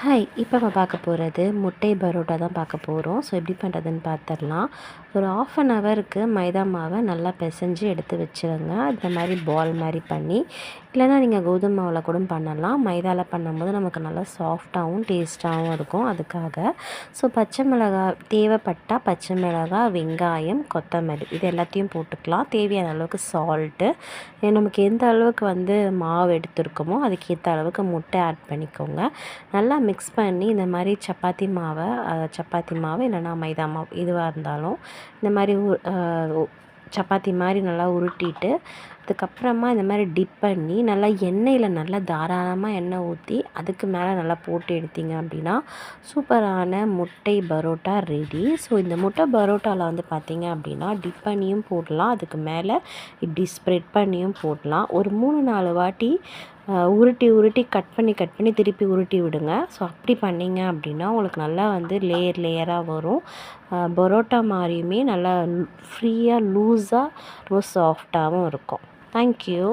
Hi, இப்போ நம்ம பார்க்க போகிறது முட்டை பரோட்டா தான் பார்க்க போகிறோம். ஸோ எப்படி பண்ணுறதுன்னு பார்த்துடலாம். ஒரு 1/2 ஹவருக்கு மைதா மாவை நல்லா பிசைஞ்சு எடுத்து வச்சுருங்க. இந்த மாதிரி பால் மாதிரி பண்ணி, இல்லைனா நீங்கள் கோதுமை மாவில் கூட பண்ணலாம். மைதாவில் பண்ணும்போது நமக்கு நல்லா சாஃப்டாகவும் டேஸ்ட்டாகவும் இருக்கும். அதுக்காக ஸோ பச்சை மிளகாய் தேவைப்பட்டால் பச்சை மிளகாய், வெங்காயம், கொத்தமல்லி இது எல்லாத்தையும் போட்டுக்கலாம். தேவையான அளவுக்கு சால்ட்டு, நமக்கு எந்த அளவுக்கு மாவு எடுத்துருக்கோமோ அதுக்கேற்ற அளவுக்கு முட்டை ஆட் பண்ணிக்கோங்க. நல்லா மிக்ஸ் பண்ணி இந்த மாதிரி சப்பாத்தி மாவு இல்லைனா மைதா மாவு எதுவாக இருந்தாலும் இந்த மாதிரி சப்பாத்தி மாதிரி நல்லா உருட்டிட்டு, அதுக்கப்புறமா இந்த மாதிரி டிப் பண்ணி நல்லா எண்ணெயில் நல்லா தாராளமாக எண்ணெய் ஊற்றி அதுக்கு மேலே நல்லா போட்டு எடுத்தீங்க அப்படின்னா சூப்பரான முட்டை பரோட்டா ரெடி. ஸோ இந்த முட்டை பரோட்டாவில் பார்த்தீங்க அப்படின்னா டிப் பண்ணியும் போடலாம், அதுக்கு மேலே இப்படி ஸ்ப்ரெட் பண்ணியும் போடலாம். ஒரு 3-4 வாட்டி உருட்டி கட் பண்ணி திருப்பி உருட்டி விடுங்க. ஸோ அப்படி பண்ணிங்க அப்படின்னா உங்களுக்கு நல்லா லேயர் லேயராக வரும். பரோட்டா மாதிரியுமே நல்லா ஃப்ரீயாக லூஸாக ரொம்ப சாஃப்டாகவும் இருக்கும். தேங்க்யூ.